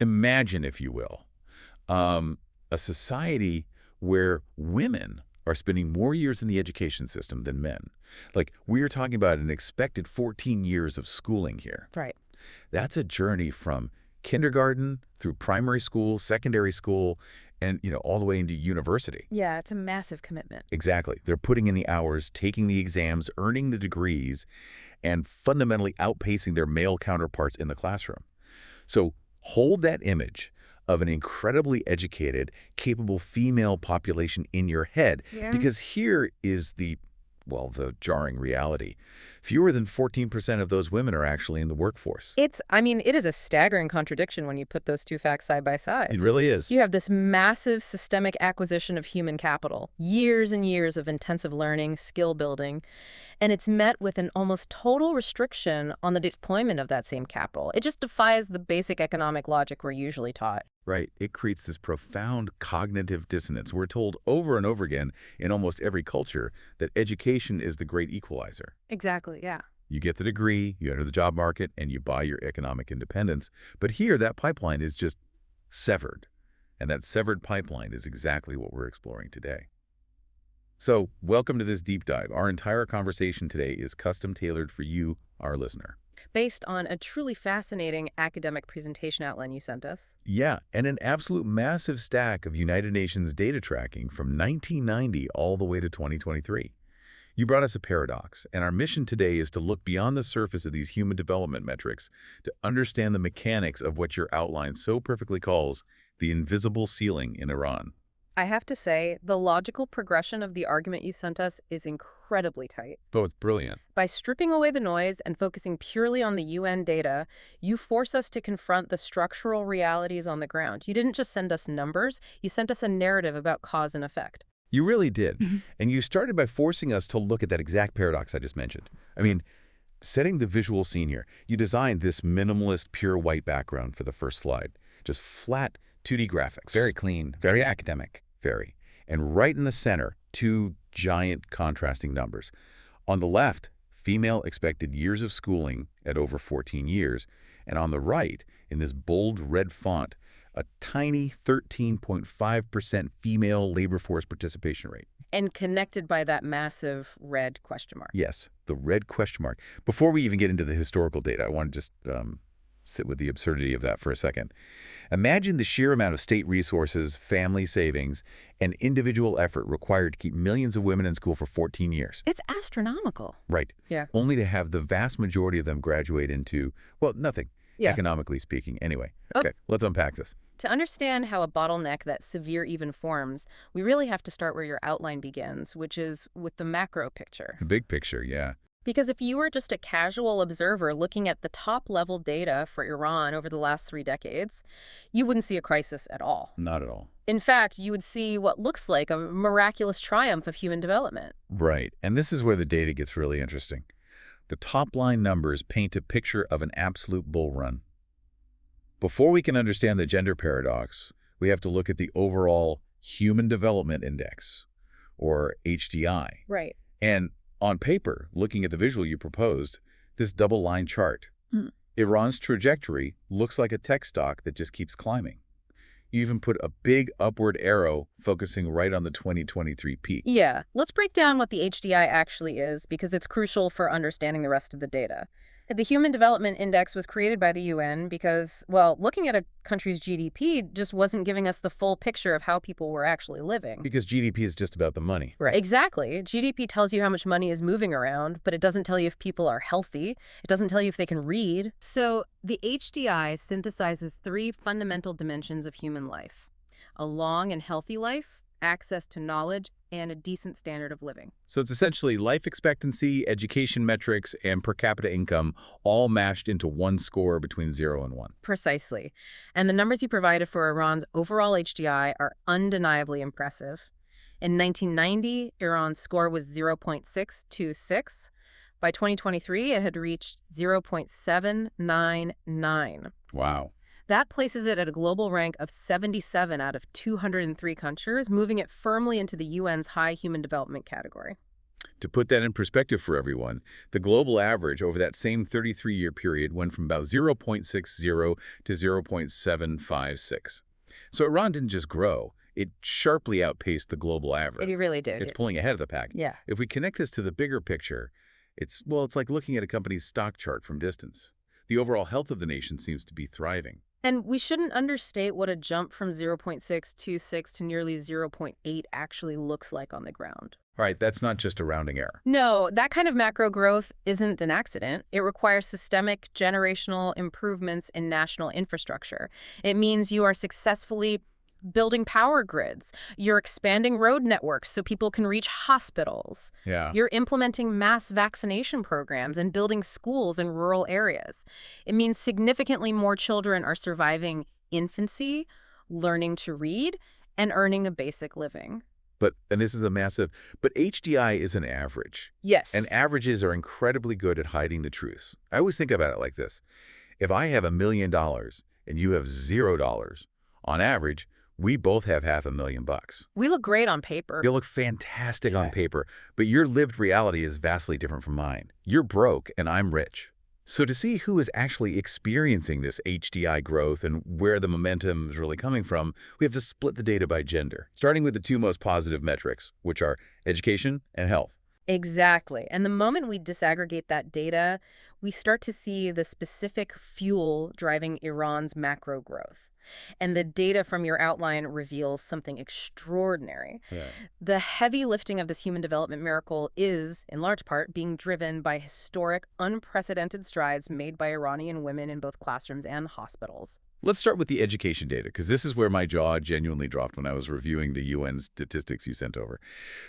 Imagine, if you will, a society where women are spending more years in the education system than men. Like, we are talking about an expected 14 years of schooling here. Right. That's a journey from kindergarten through primary school, secondary school, and, all the way into university. Yeah, it's a massive commitment. Exactly. They're putting in the hours, taking the exams, earning the degrees, and fundamentally outpacing their male counterparts in the classroom. So hold that image of an incredibly educated, capable female population in your head, Yeah. because here is the jarring reality. Fewer than 14% of those women are actually in the workforce. It is a staggering contradiction when you put those two facts side by side. It really is. You have this massive systemic acquisition of human capital, years and years of intensive learning, skill building, and it's met with an almost total restriction on the deployment of that same capital. It just defies the basic economic logic we're usually taught. Right. It creates this profound cognitive dissonance. We're told over and over again in almost every culture that education is the great equalizer. Exactly, yeah. You get the degree, you enter the job market, and you buy your economic independence. But here, that pipeline is just severed. And that severed pipeline is exactly what we're exploring today. So, welcome to this deep dive. Our entire conversation today is custom tailored for you, our listener. Based on a truly fascinating academic presentation outline you sent us. Yeah, and an absolute massive stack of United Nations data tracking from 1990 all the way to 2023. You brought us a paradox, and our mission today is to look beyond the surface of these human development metrics to understand the mechanics of what your outline so perfectly calls the invisible ceiling in Iran. I have to say, the logical progression of the argument you sent us is incredibly tight. Oh, it's brilliant. By stripping away the noise and focusing purely on the UN data, you force us to confront the structural realities on the ground. You didn't just send us numbers, you sent us a narrative about cause and effect. You really did. And you started by forcing us to look at that exact paradox I just mentioned. I mean, setting the visual scene here, you designed this minimalist, pure white background for the first slide. Just flat 2D graphics. Very clean, very academic. Very. And right in the center, two giant contrasting numbers. On the left, female expected years of schooling at over 14 years. And on the right, in this bold red font, a tiny 13.5% female labor force participation rate. And connected by that massive red question mark. Yes, the red question mark. Before we even get into the historical data, I want to just sit with the absurdity of that for a second. Imagine the sheer amount of state resources, family savings, and individual effort required to keep millions of women in school for 14 years. It's astronomical. Right. Yeah. Only to have the vast majority of them graduate into, well, nothing, economically speaking. Anyway, okay, let's unpack this. To understand how a bottleneck that severe even forms, we really have to start where your outline begins, which is with the macro picture. The big picture, yeah. Because if you were just a casual observer looking at the top-level data for Iran over the last 3 decades, you wouldn't see a crisis at all. Not at all. In fact, you would see what looks like a miraculous triumph of human development. Right. And this is where the data gets really interesting. The top-line numbers paint a picture of an absolute bull run. Before we can understand the gender paradox, we have to look at the overall Human Development Index, or HDI. Right. And on paper, looking at the visual you proposed, this double-line chart, Iran's trajectory looks like a tech stock that just keeps climbing. You even put a big upward arrow focusing right on the 2023 peak. Yeah. Let's break down what the HDI actually is, because it's crucial for understanding the rest of the data. The Human Development Index was created by the UN because, well, looking at a country's GDP just wasn't giving us the full picture of how people were actually living. Because GDP is just about the money. Right. Exactly. GDP tells you how much money is moving around, but it doesn't tell you if people are healthy. It doesn't tell you if they can read. So the HDI synthesizes 3 fundamental dimensions of human life: a long and healthy life, access to knowledge, and a decent standard of living. So it's essentially life expectancy, education metrics, and per capita income all mashed into one score between 0 and 1. Precisely. And the numbers you provided for Iran's overall HDI are undeniably impressive. In 1990, Iran's score was 0.626. By 2023, it had reached 0.799. Wow. That places it at a global rank of 77 out of 203 countries, moving it firmly into the UN's high human development category. To put that in perspective for everyone, the global average over that same 33-year period went from about 0.60 to 0.756. So Iran didn't just grow, it sharply outpaced the global average. It really did. It's pulling ahead of the pack. Yeah. If we connect this to the bigger picture, it's like looking at a company's stock chart from distance. The overall health of the nation seems to be thriving. And we shouldn't understate what a jump from 0.626 to nearly 0.8 actually looks like on the ground. All right, that's not just a rounding error. No, that kind of macro growth isn't an accident. It requires systemic, generational improvements in national infrastructure. It means you are successfully building power grids. You're expanding road networks so people can reach hospitals. Yeah. You're implementing mass vaccination programs and building schools in rural areas. It means significantly more children are surviving infancy, learning to read, and earning a basic living. And this is a massive, but HDI is an average. Yes. And averages are incredibly good at hiding the truth. I always think about it like this. If I have $1 million and you have $0, on average, we both have $500,000. We look great on paper. You look fantastic on paper, but your lived reality is vastly different from mine. You're broke and I'm rich. So to see who is actually experiencing this HDI growth and where the momentum is really coming from, we have to split the data by gender, starting with the two most positive metrics, which are education and health. Exactly. And the moment we disaggregate that data, we start to see the specific fuel driving Iran's macro growth. And the data from your outline reveals something extraordinary. Yeah. The heavy lifting of this human development miracle is, in large part, being driven by historic, unprecedented strides made by Iranian women in both classrooms and hospitals. Let's start with the education data, because this is where my jaw genuinely dropped when I was reviewing the UN statistics you sent over.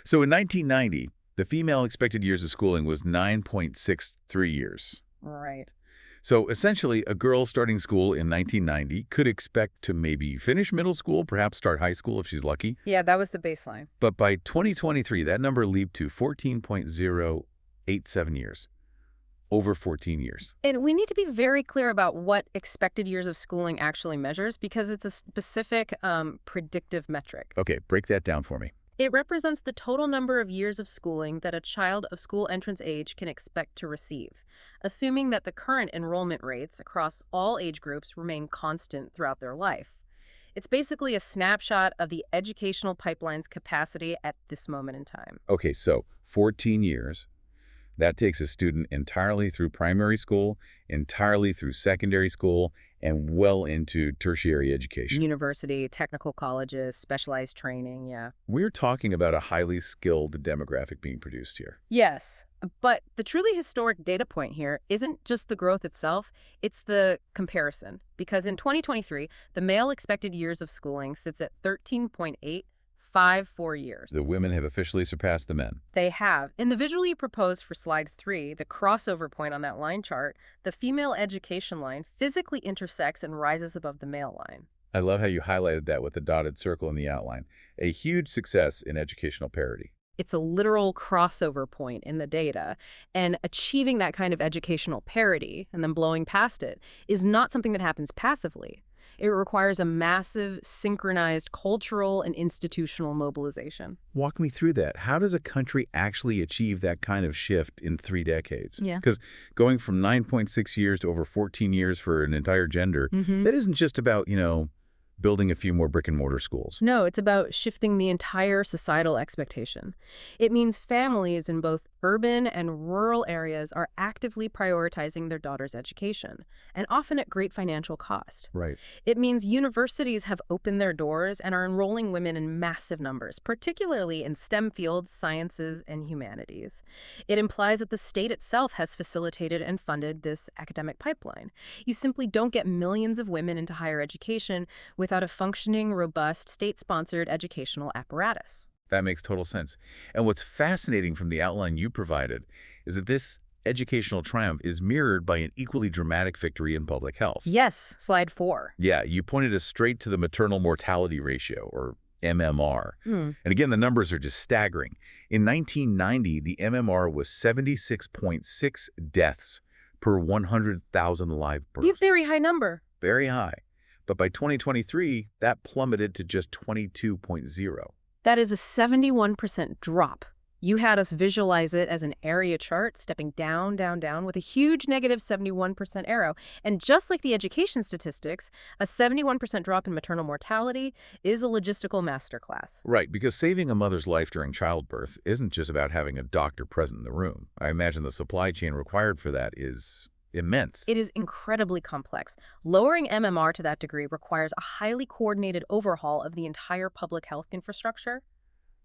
So in 1990, the female expected years of schooling was 9.63 years. Right. So essentially, a girl starting school in 1990 could expect to maybe finish middle school, perhaps start high school if she's lucky. Yeah, that was the baseline. But by 2023, that number leaped to 14.087 years, over 14 years. And we need to be very clear about what expected years of schooling actually measures because it's a specific predictive metric. Okay, break that down for me. It represents the total number of years of schooling that a child of school entrance age can expect to receive, assuming that the current enrollment rates across all age groups remain constant throughout their life. It's basically a snapshot of the educational pipeline's capacity at this moment in time. Okay, so 14 years. That takes a student entirely through primary school, entirely through secondary school, and well into tertiary education. University, technical colleges, specialized training, yeah. We're talking about a highly skilled demographic being produced here. Yes, but the truly historic data point here isn't just the growth itself, it's the comparison. Because in 2023, the male expected years of schooling sits at 13.854 years. The women have officially surpassed the men. They have. In the visual you proposed for slide 3, the crossover point on that line chart, the female education line physically intersects and rises above the male line. I love how you highlighted that with the dotted circle in the outline. A huge success in educational parity. It's a literal crossover point in the data, and achieving that kind of educational parity and then blowing past it is not something that happens passively. It requires a massive, synchronized cultural and institutional mobilization. Walk me through that. How does a country actually achieve that kind of shift in 3 decades? Yeah. Because going from 9.6 years to over 14 years for an entire gender, that isn't just about, building a few more brick-and-mortar schools. No, it's about shifting the entire societal expectation. It means families in both urban and rural areas are actively prioritizing their daughters' education, and often at great financial cost. Right. It means universities have opened their doors and are enrolling women in massive numbers, particularly in STEM fields, sciences, and humanities. It implies that the state itself has facilitated and funded this academic pipeline. You simply don't get millions of women into higher education without a functioning, robust, state-sponsored educational apparatus. That makes total sense. And what's fascinating from the outline you provided is that this educational triumph is mirrored by an equally dramatic victory in public health. Yes, slide 4. Yeah, you pointed us straight to the maternal mortality ratio, or MMR. And again, the numbers are just staggering. In 1990, the MMR was 76.6 deaths per 100,000 live births. A very high number. Very high. But by 2023, that plummeted to just 22.0. That is a 71% drop. You had us visualize it as an area chart, stepping down, down, down, with a huge negative 71% arrow. And just like the education statistics, a 71% drop in maternal mortality is a logistical masterclass. Right, because saving a mother's life during childbirth isn't just about having a doctor present in the room. I imagine the supply chain required for that is immense. It is incredibly complex. Lowering MMR to that degree requires a highly coordinated overhaul of the entire public health infrastructure.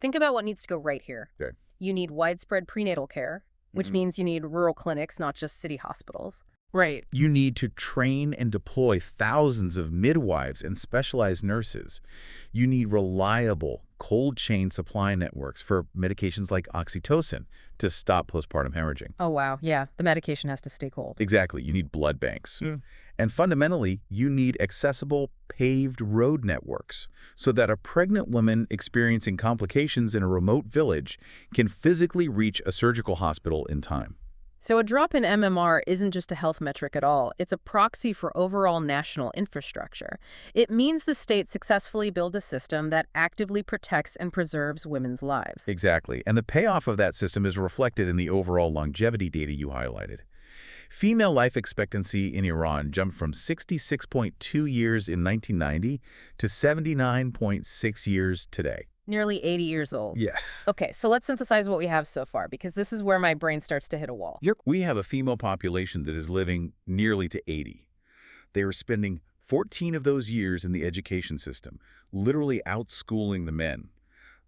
Think about what needs to go right here. Okay. You need widespread prenatal care, which means you need rural clinics, not just city hospitals. Right. You need to train and deploy thousands of midwives and specialized nurses. You need reliable cold chain supply networks for medications like oxytocin to stop postpartum hemorrhaging. Oh, wow. Yeah, the medication has to stay cold. Exactly. You need blood banks. And fundamentally, you need accessible paved road networks so that a pregnant woman experiencing complications in a remote village can physically reach a surgical hospital in time. So a drop in MMR isn't just a health metric at all. It's a proxy for overall national infrastructure. It means the state successfully built a system that actively protects and preserves women's lives. Exactly. And the payoff of that system is reflected in the overall longevity data you highlighted. Female life expectancy in Iran jumped from 66.2 years in 1990 to 79.6 years today. Nearly 80 years old. Yeah. Okay, so let's synthesize what we have so far, because this is where my brain starts to hit a wall. Yep. We have a female population that is living nearly to 80. They are spending 14 of those years in the education system, literally outschooling the men.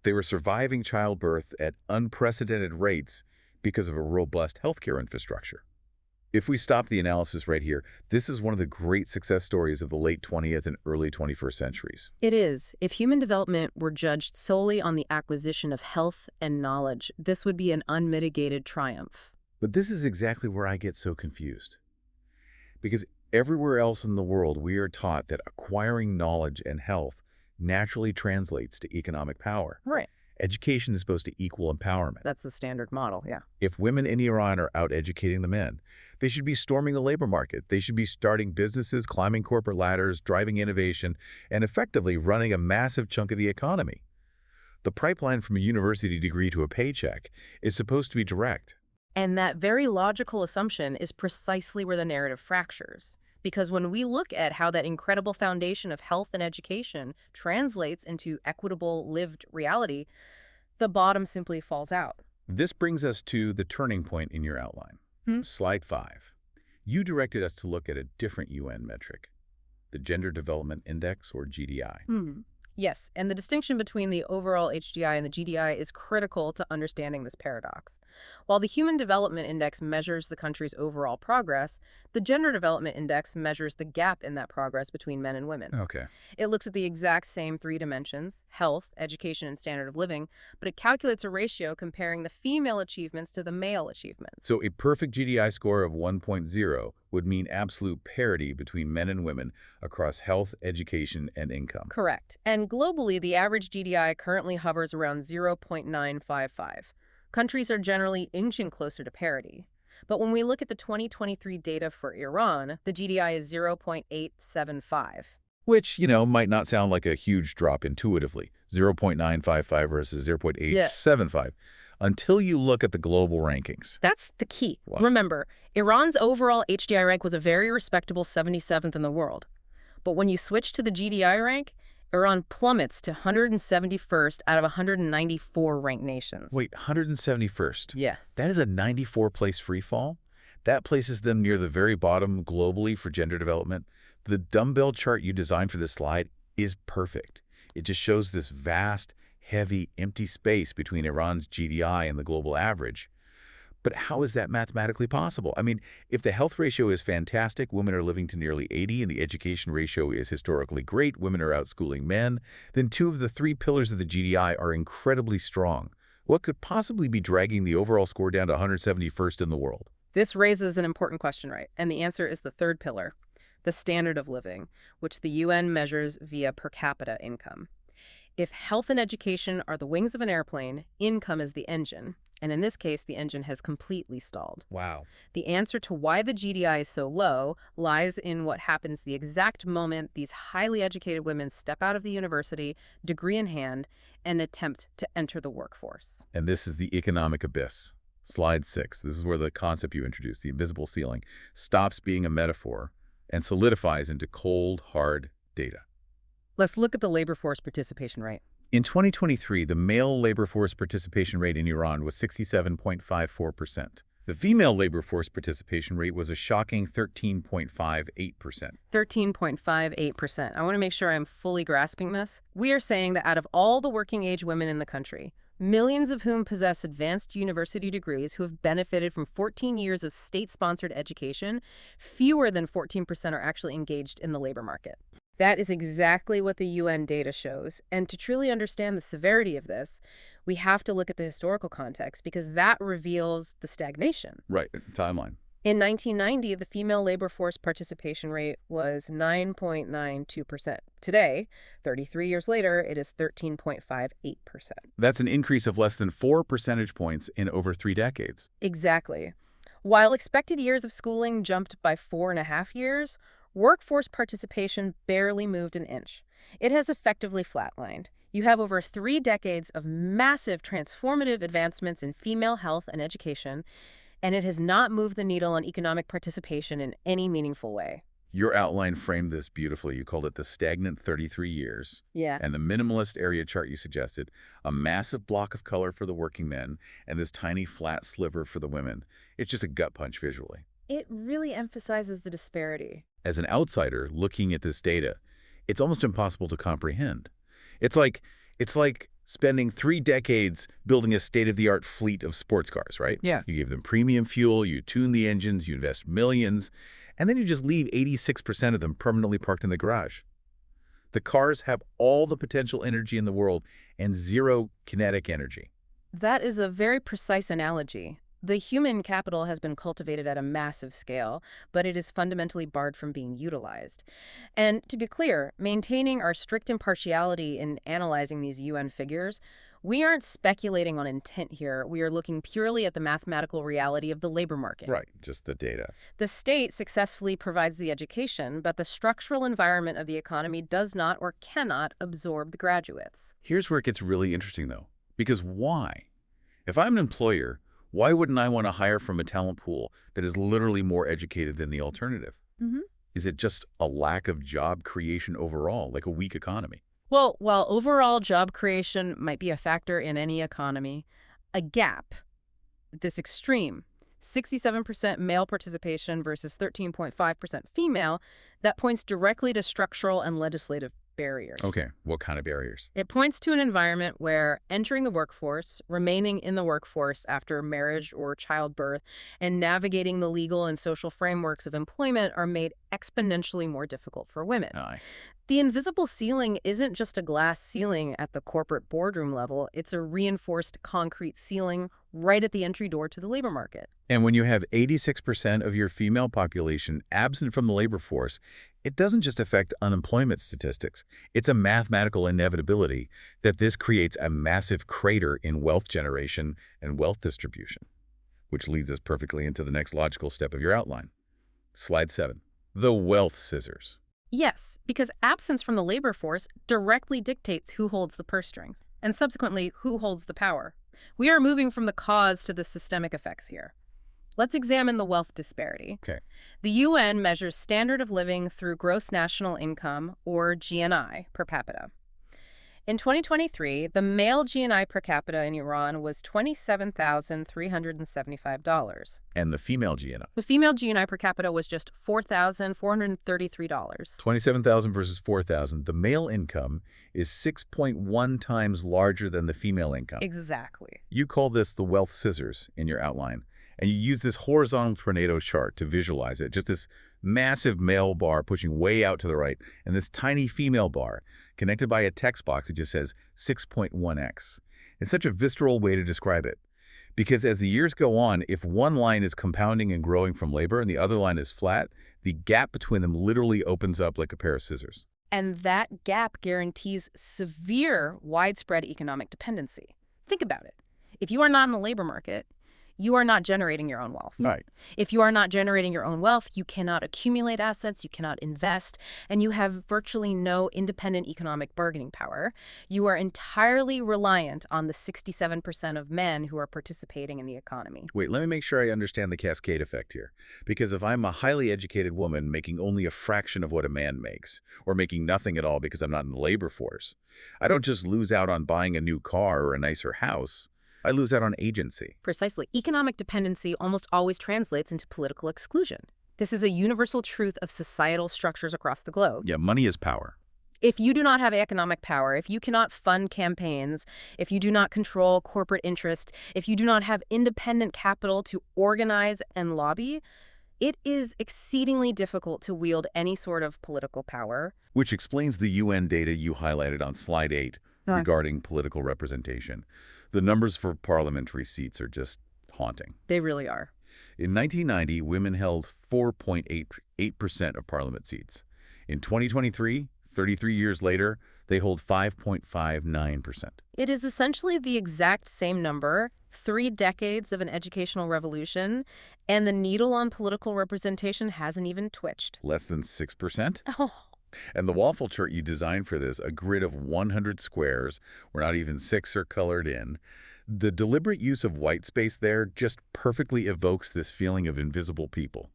They were surviving childbirth at unprecedented rates because of a robust healthcare infrastructure. If we stop the analysis right here, this is one of the great success stories of the late 20th and early 21st centuries. It is. If human development were judged solely on the acquisition of health and knowledge, this would be an unmitigated triumph. But this is exactly where I get so confused. Because everywhere else in the world, we are taught that acquiring knowledge and health naturally translates to economic power. Right. Education is supposed to equal empowerment. That's the standard model, yeah. If women in Iran are out educating the men, they should be storming the labor market. They should be starting businesses, climbing corporate ladders, driving innovation, and effectively running a massive chunk of the economy. The pipeline from a university degree to a paycheck is supposed to be direct. And that very logical assumption is precisely where the narrative fractures. Because when we look at how that incredible foundation of health and education translates into equitable lived reality, the bottom simply falls out. This brings us to the turning point in your outline. Slide 5. You directed us to look at a different UN metric, the Gender Development Index, or GDI. Yes, and the distinction between the overall HDI and the GDI is critical to understanding this paradox. While the Human Development Index measures the country's overall progress, the Gender Development Index measures the gap in that progress between men and women. Okay. It looks at the exact same three dimensions, health, education, and standard of living, but it calculates a ratio comparing the female achievements to the male achievements. So a perfect GDI score of 1.0 would mean absolute parity between men and women across health, education, and income. Correct. And globally, the average GDI currently hovers around 0.955. Countries are generally inching closer to parity. But when we look at the 2023 data for Iran, the GDI is 0.875. Which, might not sound like a huge drop intuitively, 0.955 versus 0.875, until you look at the global rankings. That's the key. Wow. Remember, Iran's overall HDI rank was a very respectable 77th in the world. But when you switch to the GDI rank, Iran plummets to 171st out of 194 ranked nations. Wait, 171st? Yes. That is a 94-place free fall? That places them near the very bottom globally for gender development. The dumbbell chart you designed for this slide is perfect. It just shows this vast, heavy, empty space between Iran's GDI and the global average. But how is that mathematically possible? I mean, if the health ratio is fantastic, women are living to nearly 80, and the education ratio is historically great, women are outschooling men, then two of the three pillars of the GDI are incredibly strong. What could possibly be dragging the overall score down to 171st in the world? This raises an important question, right? And the answer is the third pillar, the standard of living, which the UN measures via per capita income. If health and education are the wings of an airplane, income is the engine. And in this case, the engine has completely stalled. Wow. The answer to why the GDI is so low lies in what happens the exact moment these highly educated women step out of the university, degree in hand, and attempt to enter the workforce. And this is the economic abyss. Slide 6. This is where the concept you introduced, the invisible ceiling, stops being a metaphor and solidifies into cold, hard data. Let's look at the labor force participation rate. In 2023, the male labor force participation rate in Iran was 67.54%. The female labor force participation rate was a shocking 13.58%. 13.58%. I want to make sure I'm fully grasping this. We are saying that out of all the working-age women in the country, millions of whom possess advanced university degrees who have benefited from 14 years of state-sponsored education, fewer than 14% are actually engaged in the labor market. That is exactly what the UN data shows. And to truly understand the severity of this, we have to look at the historical context because that reveals the stagnation. Right. Timeline. In 1990, the female labor force participation rate was 9.92%. Today, 33 years later, it is 13.58%. That's an increase of less than 4 percentage points in over 3 decades. Exactly. While expected years of schooling jumped by 4.5 years, workforce participation barely moved an inch. It has effectively flatlined. You have over 3 decades of massive transformative advancements in female health and education, and it has not moved the needle on economic participation in any meaningful way. Your outline framed this beautifully. You called it the stagnant 33 years. Yeah. And the minimalist area chart you suggested, a massive block of color for the working men and this tiny flat sliver for the women. It's just a gut punch visually. It really emphasizes the disparity. As an outsider looking at this data, it's almost impossible to comprehend. It's like spending 3 decades building a state-of-the-art fleet of sports cars, right? Yeah. You give them premium fuel, you tune the engines, you invest millions, and then you just leave 86% of them permanently parked in the garage. The cars have all the potential energy in the world and 0 kinetic energy. That is a very precise analogy. The human capital has been cultivated at a massive scale, but it is fundamentally barred from being utilized. And to be clear, maintaining our strict impartiality in analyzing these UN figures, we aren't speculating on intent here. We are looking purely at the mathematical reality of the labor market. Right, just the data. The state successfully provides the education, but the structural environment of the economy does not or cannot absorb the graduates. Here's where it gets really interesting, though. Because why? If I'm an employer, why wouldn't I want to hire from a talent pool that is literally more educated than the alternative? Is it just a lack of job creation overall, like a weak economy? Well, while overall job creation might be a factor in any economy, a gap, this extreme, 67% male participation versus 13.5% female, that points directly to structural and legislative barriers. Okay, what kind of barriers? It points to an environment where entering the workforce, remaining in the workforce after marriage or childbirth, and navigating the legal and social frameworks of employment are made exponentially more difficult for women. Aye. The invisible ceiling isn't just a glass ceiling at the corporate boardroom level. It's a reinforced concrete ceiling right at the entry door to the labor market. And when you have 86% of your female population absent from the labor force, it doesn't just affect unemployment statistics. It's a mathematical inevitability that this creates a massive crater in wealth generation and wealth distribution, which leads us perfectly into the next logical step of your outline. Slide 7, the wealth scissors. Yes, because absence from the labor force directly dictates who holds the purse strings, and subsequently who holds the power. We are moving from the cause to the systemic effects here. Let's examine the wealth disparity. Okay. The UN measures standard of living through gross national income, or GNI, per capita. In 2023, the male GNI per capita in Iran was $27,375. And the female GNI? The female GNI per capita was just $4,433. 27,000 versus 4,000. The male income is 6.1 times larger than the female income. Exactly. You call this the wealth scissors in your outline, and you use this horizontal tornado chart to visualize it, just this massive male bar pushing way out to the right, and this tiny female bar connected by a text box that just says 6.1x. It's such a visceral way to describe it, because as the years go on, if one line is compounding and growing from labor and the other line is flat, the gap between them literally opens up like a pair of scissors. And that gap guarantees severe, widespread economic dependency. Think about it. If you are not in the labor market, you are not generating your own wealth. Right. If you are not generating your own wealth, you cannot accumulate assets, you cannot invest, and you have virtually no independent economic bargaining power. You are entirely reliant on the 67% of men who are participating in the economy. Wait, let me make sure I understand the cascade effect here. Because if I'm a highly educated woman making only a fraction of what a man makes, or making nothing at all because I'm not in the labor force, I don't just lose out on buying a new car or a nicer house. I lose out on agency. Precisely. Economic dependency almost always translates into political exclusion. This is a universal truth of societal structures across the globe. Yeah, money is power. If you do not have economic power, if you cannot fund campaigns, if you do not control corporate interest, if you do not have independent capital to organize and lobby, it is exceedingly difficult to wield any sort of political power. Which explains the UN data you highlighted on slide 8 regarding political representation. The numbers for parliamentary seats are just haunting. They really are. In 1990, women held 4.88% of parliament seats. In 2023, 33 years later, they hold 5.59%. It is essentially the exact same number, 3 decades of an educational revolution, and the needle on political representation hasn't even twitched. Less than 6%? Oh. And the waffle chart you designed for this, a grid of 100 squares, where not even 6 are colored in. The deliberate use of white space there just perfectly evokes this feeling of invisible people.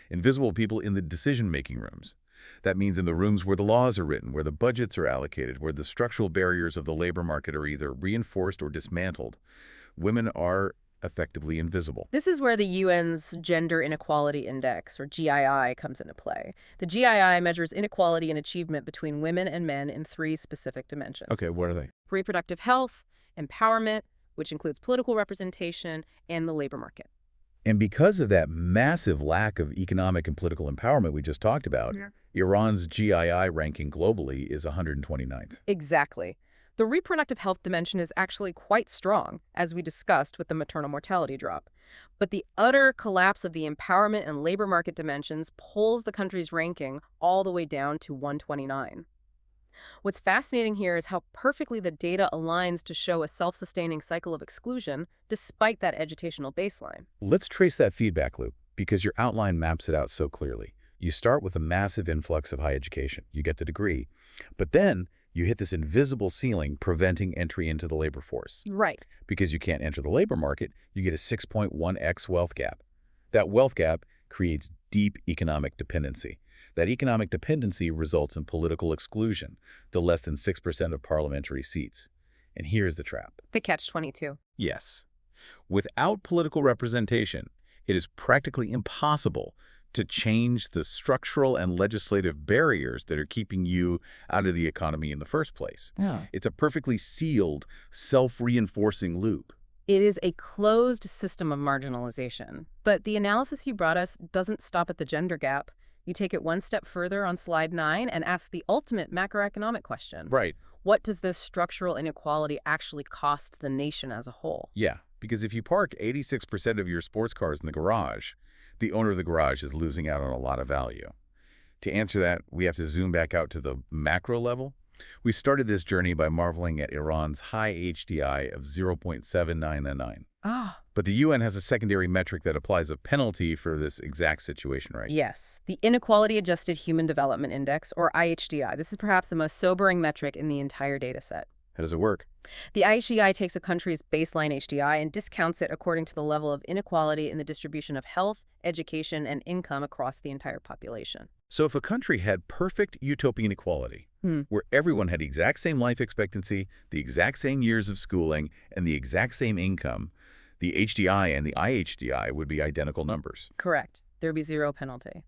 Invisible people in the decision-making rooms. That means in the rooms where the laws are written, where the budgets are allocated, where the structural barriers of the labor market are either reinforced or dismantled. Women are effectively invisible. This is where the UN's Gender Inequality Index, or GII, comes into play. The GII measures inequality in achievement between women and men in 3 specific dimensions. Okay, what are they? Reproductive health, empowerment, which includes political representation, and the labor market. And because of that massive lack of economic and political empowerment we just talked about, Iran's GII ranking globally is 129th. Exactly. The reproductive health dimension is actually quite strong, as we discussed with the maternal mortality drop. But the utter collapse of the empowerment and labor market dimensions pulls the country's ranking all the way down to 129. What's fascinating here is how perfectly the data aligns to show a self-sustaining cycle of exclusion despite that educational baseline. Let's trace that feedback loop, because your outline maps it out so clearly. You start with a massive influx of high education. You get the degree. But then you hit this invisible ceiling preventing entry into the labor force. Right. Because you can't enter the labor market, you get a 6.1x wealth gap. That wealth gap creates deep economic dependency. That economic dependency results in political exclusion, the less than 6% of parliamentary seats. And here's the trap. The catch-22. Yes. Without political representation, it is practically impossible to change the structural and legislative barriers that are keeping you out of the economy in the first place. Yeah. It's a perfectly sealed, self-reinforcing loop. It is a closed system of marginalization. But the analysis you brought us doesn't stop at the gender gap. You take it one step further on slide 9 and ask the ultimate macroeconomic question. Right. What does this structural inequality actually cost the nation as a whole? Yeah, because if you park 86% of your sports cars in the garage, the owner of the garage is losing out on a lot of value. To answer that, we have to zoom back out to the macro level. We started this journey by marveling at Iran's high HDI of 0.799. Ah. But the UN has a secondary metric that applies a penalty for this exact situation, right? Yes, the Inequality Adjusted Human Development Index, or IHDI. This is perhaps the most sobering metric in the entire data set. How does it work? The IHDI takes a country's baseline HDI and discounts it according to the level of inequality in the distribution of health, education, and income across the entire population. So if a country had perfect utopian equality, where everyone had the exact same life expectancy, the exact same years of schooling, and the exact same income, the HDI and the IHDI would be identical numbers. Correct. There would be 0 penalty.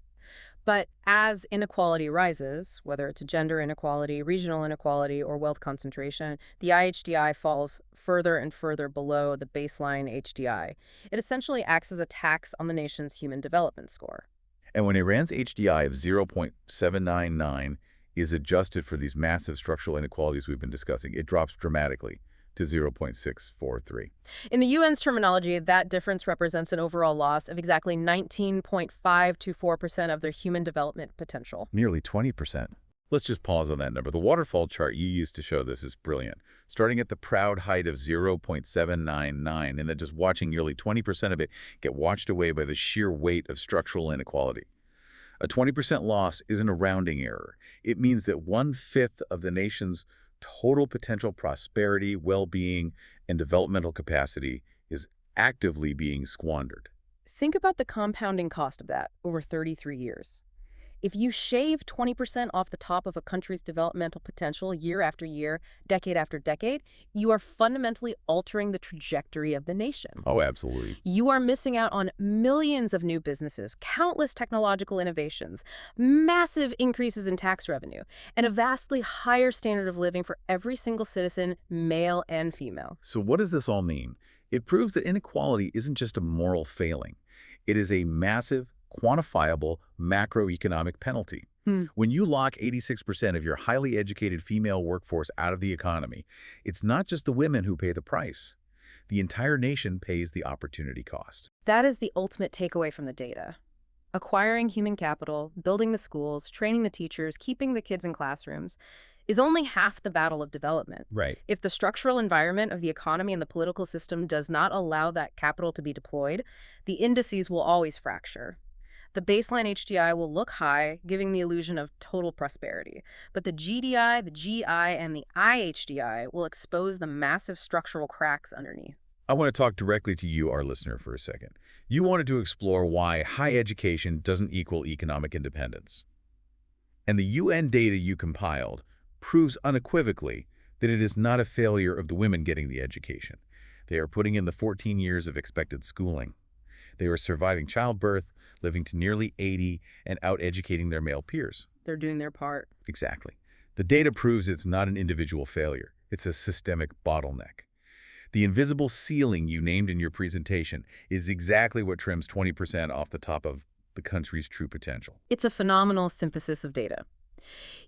But as inequality rises, whether it's gender inequality, regional inequality, or wealth concentration, the IHDI falls further and further below the baseline HDI. It essentially acts as a tax on the nation's human development score. And when Iran's HDI of 0.799 is adjusted for these massive structural inequalities we've been discussing, it drops dramatically to 0.643. In the UN's terminology, that difference represents an overall loss of exactly 19.524% of their human development potential. Nearly 20%. Let's just pause on that number. The waterfall chart you used to show this is brilliant. Starting at the proud height of 0.799 and then just watching nearly 20% of it get washed away by the sheer weight of structural inequality. A 20% loss isn't a rounding error. It means that 1/5 of the nation's total potential prosperity, well-being, and developmental capacity is actively being squandered. Think about the compounding cost of that over 33 years. If you shave 20% off the top of a country's developmental potential year after year, decade after decade, you are fundamentally altering the trajectory of the nation. Oh, absolutely. You are missing out on millions of new businesses, countless technological innovations, massive increases in tax revenue, and a vastly higher standard of living for every single citizen, male and female. So what does this all mean? It proves that inequality isn't just a moral failing. It is a massive, quantifiable macroeconomic penalty. When you lock 86% of your highly educated female workforce out of the economy, it's not just the women who pay the price. The entire nation pays the opportunity cost. That is the ultimate takeaway from the data. Acquiring human capital, building the schools, training the teachers, keeping the kids in classrooms is only half the battle of development. Right. If the structural environment of the economy and the political system does not allow that capital to be deployed, the indices will always fracture. The baseline HDI will look high, giving the illusion of total prosperity. But the GDI, the GI, and the IHDI will expose the massive structural cracks underneath. I want to talk directly to you, our listener, for a second. You wanted to explore why high education doesn't equal economic independence. And the UN data you compiled proves unequivocally that it is not a failure of the women getting the education. They are putting in the 14 years of expected schooling. They are surviving childbirth, living to nearly 80, and out-educating their male peers. They're doing their part. Exactly. The data proves it's not an individual failure. It's a systemic bottleneck. The invisible ceiling you named in your presentation is exactly what trims 20% off the top of the country's true potential. It's a phenomenal synthesis of data.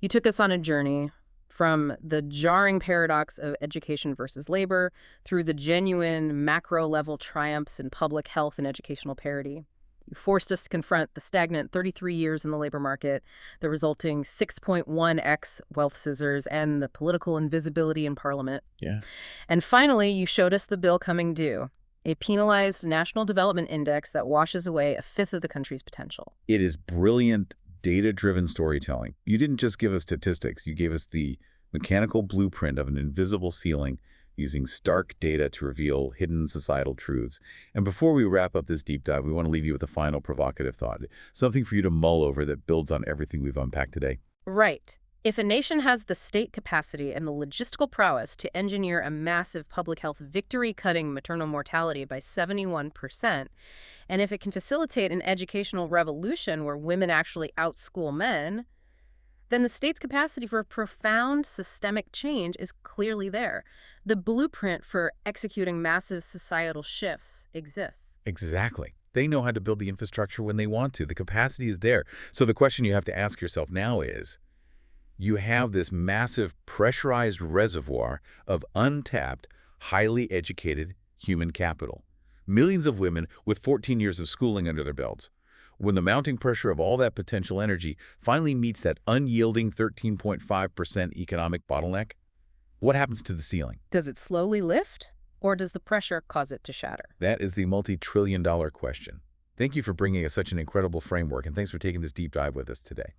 You took us on a journey from the jarring paradox of education versus labor through the genuine macro-level triumphs in public health and educational parity. You forced us to confront the stagnant 33 years in the labor market, the resulting 6.1x wealth scissors, and the political invisibility in Parliament. Yeah. And finally, you showed us the bill coming due, a penalized National Development Index that washes away 1/5 of the country's potential. It is brilliant, data-driven storytelling. You didn't just give us statistics. You gave us the mechanical blueprint of an invisible ceiling using stark data to reveal hidden societal truths. And before we wrap up this deep dive, we want to leave you with a final provocative thought, something for you to mull over that builds on everything we've unpacked today. Right. If a nation has the state capacity and the logistical prowess to engineer a massive public health victory cutting maternal mortality by 71%, and if it can facilitate an educational revolution where women actually outschool men, then the state's capacity for profound systemic change is clearly there. The blueprint for executing massive societal shifts exists. Exactly. They know how to build the infrastructure when they want to. The capacity is there. So the question you have to ask yourself now is, you have this massive pressurized reservoir of untapped, highly educated human capital. Millions of women with 14 years of schooling under their belts. When the mounting pressure of all that potential energy finally meets that unyielding 13.5% economic bottleneck, what happens to the ceiling? Does it slowly lift, or does the pressure cause it to shatter? That is the multi-trillion-dollar question. Thank you for bringing us such an incredible framework, and thanks for taking this deep dive with us today.